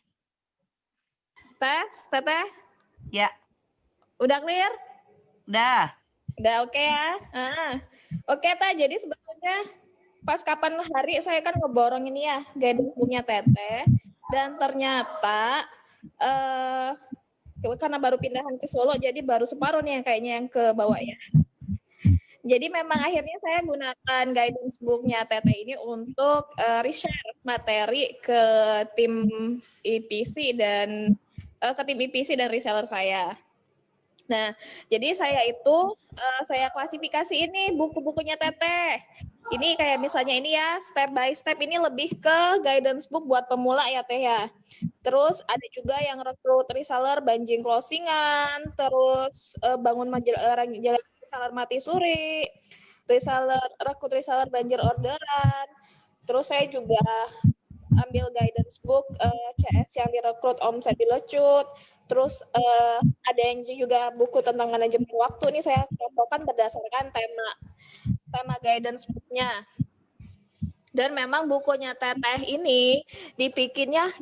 tes, Teteh. Ya. Udah clear? Udah. Udah oke ya? Oke, Teh. Jadi sebetulnya pas kapan hari saya kan ngeborong ini ya, guidance book-nya Teteh. Dan ternyata karena baru pindahan ke Solo, jadi baru separuh nih yang kayaknya yang ke bawah ya. Jadi memang akhirnya saya gunakan guidance book-nya Teteh ini untuk reshare materi ke tim EPC dan reseller saya. Nah, jadi saya itu saya klasifikasi ini buku-bukunya Teteh. Ini kayak misalnya ini ya, step by step ini lebih ke guidance book buat pemula ya Teh ya. Terus ada juga yang rekrut reseller banjing closingan, terus bangun jalan reseller mati suri, rekrut reseller banjir orderan. Terus saya juga ambil guidance book CS yang direkrut omset dilecut. Terus ada yang juga buku tentang manajemen waktu. Ini saya contohkan berdasarkan tema guidance book-nya. Dan memang bukunya Teteh ini dibikinnya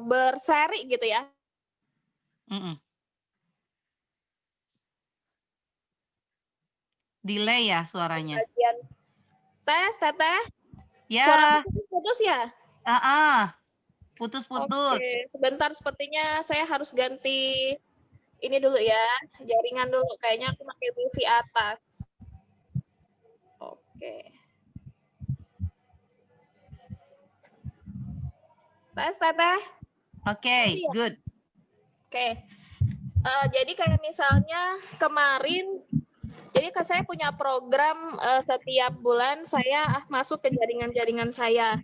berseri gitu ya. Delay ya suaranya. Bagian Teteh. Ya. Suara putus ya? Putus-putus. Oke, sebentar sepertinya saya harus ganti ini dulu ya, jaringan dulu. Kayaknya aku pakai wifi atas. Oke. Teteh. Oke, good. Oke. Jadi kayak misalnya kemarin, jadi saya punya program setiap bulan saya masuk ke jaringan-jaringan saya.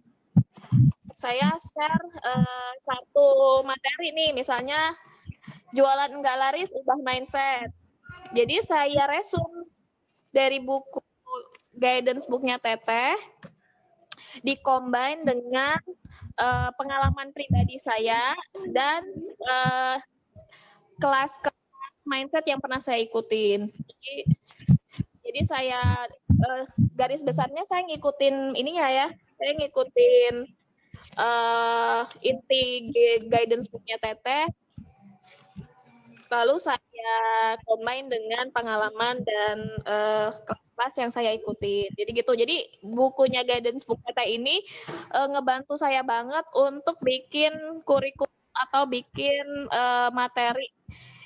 Saya share satu materi nih, misalnya jualan enggak laris, ubah mindset. Jadi saya resume dari buku guidance book-nya Teteh, dikombin dengan pengalaman pribadi saya dan kelas mindset yang pernah saya ikutin. Jadi saya garis besarnya saya ngikutin ininya ya, saya ngikutin inti guidance book-nya Teteh, lalu saya combine dengan pengalaman dan kelas yang saya ikuti. Jadi gitu. Jadi bukunya guidance book Teteh ini ngebantu saya banget untuk bikin kurikulum atau bikin materi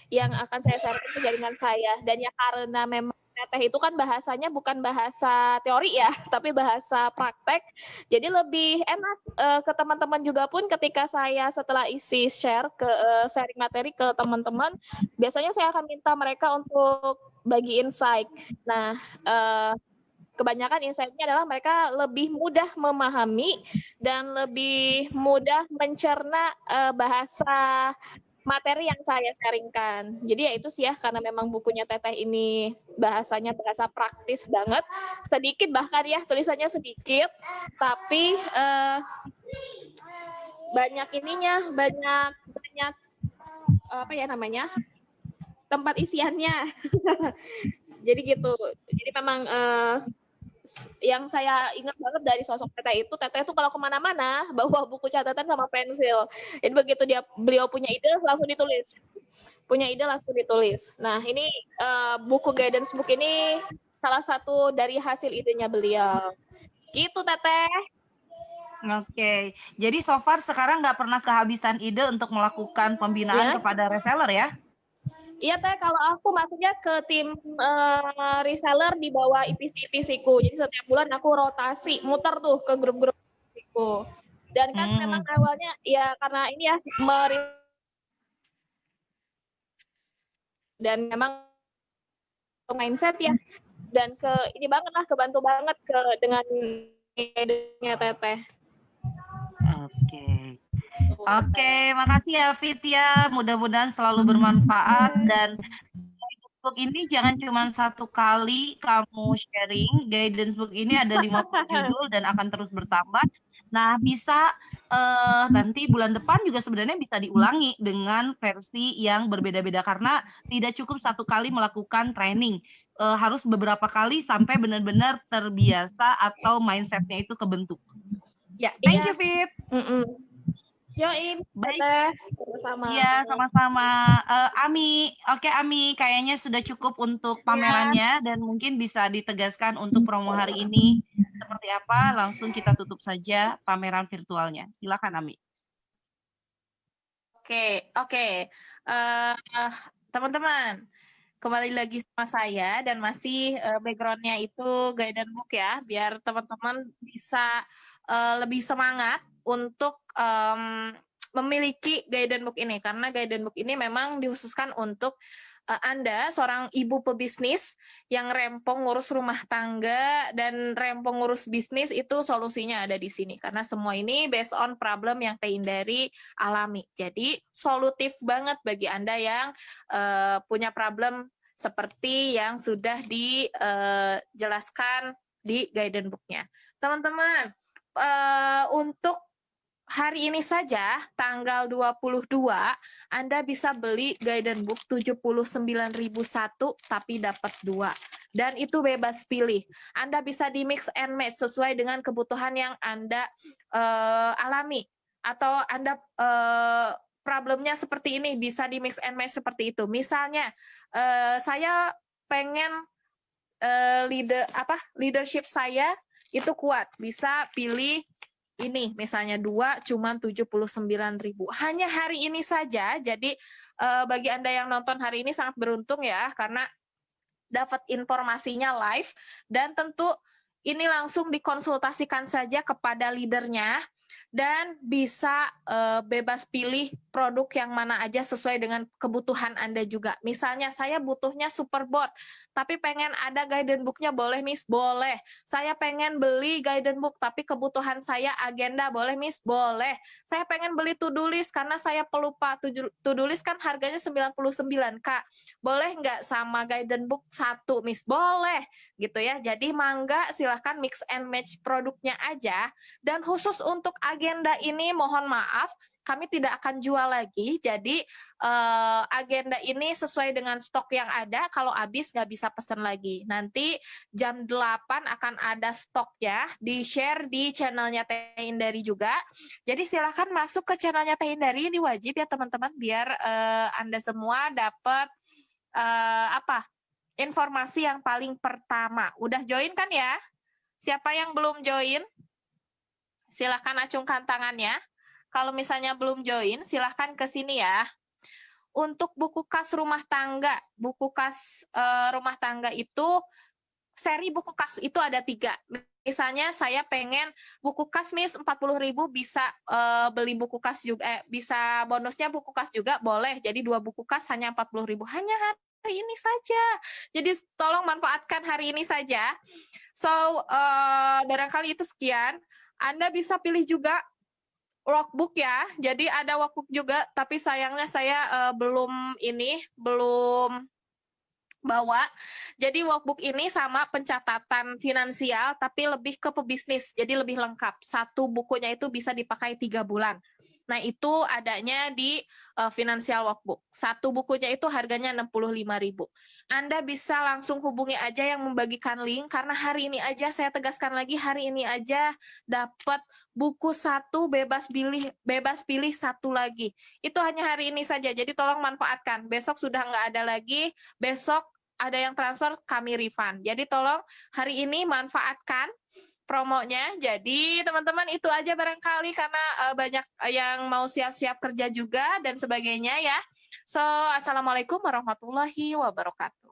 yang akan saya sharekan ke jaringan saya. Dan ya karena memang Teteh itu kan bahasanya bukan bahasa teori ya, tapi bahasa praktek. Jadi lebih enak ke teman-teman juga pun ketika saya setelah isi sharing materi ke teman-teman, biasanya saya akan minta mereka untuk bagi insight. Nah, kebanyakan insight-nya adalah mereka lebih mudah memahami dan lebih mudah mencerna bahasa materi yang saya sharingkan. Jadi ya itu sih ya, karena memang bukunya Teteh ini bahasanya bahasa praktis banget, sedikit bahkan ya, tulisannya sedikit, tapi banyak ininya, banyak apa ya namanya, tempat isiannya. Jadi gitu. Jadi memang yang saya ingat banget dari sosok Teteh itu kalau kemana-mana bawa buku catatan sama pensil. Jadi begitu beliau punya ide langsung ditulis. Nah ini buku guidance book ini salah satu dari hasil idenya beliau. Gitu Teteh. Oke, jadi so far sekarang nggak pernah kehabisan ide untuk melakukan pembinaan kepada reseller ya? Iya Teh, kalau aku maksudnya ke tim reseller di bawah IPC-IPC-ku. Jadi setiap bulan aku rotasi, muter tuh ke grup-grup IPC-ku. Dan kan memang awalnya ya karena ini ya dan memang mindset ya. Dan ini banget lah, kebantu banget dengan idenya Teteh. Oke, makasih ya Fit ya. Mudah-mudahan selalu bermanfaat dan book ini jangan cuma satu kali kamu sharing. Guidance book ini ada 50 judul dan akan terus bertambah. Nah, bisa nanti bulan depan juga sebenarnya bisa diulangi dengan versi yang berbeda-beda karena tidak cukup satu kali melakukan training. Harus beberapa kali sampai benar-benar terbiasa atau mindsetnya itu kebentuk. Ya, thank you Fit. Yoi, baik. Sama-sama. Iya, sama-sama. Ami, oke Ami, kayaknya sudah cukup untuk pamerannya dan mungkin bisa ditegaskan untuk promo hari ini seperti apa. Langsung kita tutup saja pameran virtualnya. Silakan Ami. Oke. Teman-teman, kembali lagi sama saya dan masih background-nya itu guidance book ya, biar teman-teman bisa lebih semangat untuk memiliki guidance book ini, karena guidance book ini memang dikhususkan untuk Anda, seorang ibu pebisnis yang rempong ngurus rumah tangga dan rempong ngurus bisnis, itu solusinya ada di sini. Karena semua ini based on problem yang Teh Indari alami. Jadi solutif banget bagi Anda yang punya problem seperti yang sudah dijelaskan di guidance book-nya. Teman-teman, untuk hari ini saja, tanggal 22, Anda bisa beli guidance book 79.001 tapi dapat 2. Dan itu bebas pilih. Anda bisa di mix and match sesuai dengan kebutuhan yang Anda alami. Atau Anda problemnya seperti ini, bisa di mix and match seperti itu. Misalnya, saya pengen leadership saya itu kuat, bisa pilih ini misalnya 2 cuman 79.000. Hanya hari ini saja. Jadi bagi Anda yang nonton hari ini sangat beruntung ya karena dapat informasinya live dan tentu ini langsung dikonsultasikan saja kepada leadernya dan bisa bebas pilih produk yang mana aja sesuai dengan kebutuhan Anda juga. Misalnya saya butuhnya superboard, tapi pengen ada guidance book-nya, boleh Miss? Boleh. Saya pengen beli guidance book, tapi kebutuhan saya agenda, boleh Miss? Boleh. Saya pengen beli to-do list karena saya pelupa, to-do list kan harganya 99 Kak. Boleh nggak sama guidance book 1 Miss? Boleh. Gitu ya. Jadi mangga silahkan mix and match produknya aja. Dan khusus untuk agenda ini mohon maaf, kami tidak akan jual lagi. Jadi agenda ini sesuai dengan stok yang ada. Kalau habis nggak bisa pesan lagi. Nanti jam 8 akan ada stok ya. Di-share di channelnya Teh Indari juga. Jadi silahkan masuk ke channelnya Teh Indari. Ini wajib ya teman-teman biar Anda semua dapat informasi yang paling pertama. Udah join kan ya? Siapa yang belum join? Silahkan acungkan tangannya. Kalau misalnya belum join, silahkan ke sini ya. Untuk buku kas rumah tangga, rumah tangga itu, seri buku kas itu ada 3. Misalnya saya pengen buku kas Miss 40.000 bisa beli buku kas juga, bisa bonusnya buku kas juga boleh. Jadi 2 buku kas hanya 40.000, hanya hari ini saja. Jadi tolong manfaatkan hari ini saja. So barangkali itu sekian. Anda bisa pilih juga workbook ya. Jadi ada workbook juga, tapi sayangnya saya belum bawa. Jadi workbook ini sama pencatatan finansial, tapi lebih ke pebisnis, jadi lebih lengkap. Satu bukunya itu bisa dipakai 3 bulan. Nah itu adanya di financial workbook. Satu bukunya itu harganya 65.000. Anda bisa langsung hubungi aja yang membagikan link, karena hari ini aja, saya tegaskan lagi, hari ini aja dapat buku 1 bebas pilih 1 lagi. Itu hanya hari ini saja, jadi tolong manfaatkan. Besok sudah nggak ada lagi, besok ada yang transfer, kami refund. Jadi tolong hari ini manfaatkan promonya. Jadi teman-teman itu aja barangkali karena banyak yang mau siap-siap kerja juga dan sebagainya ya. So, assalamualaikum warahmatullahi wabarakatuh.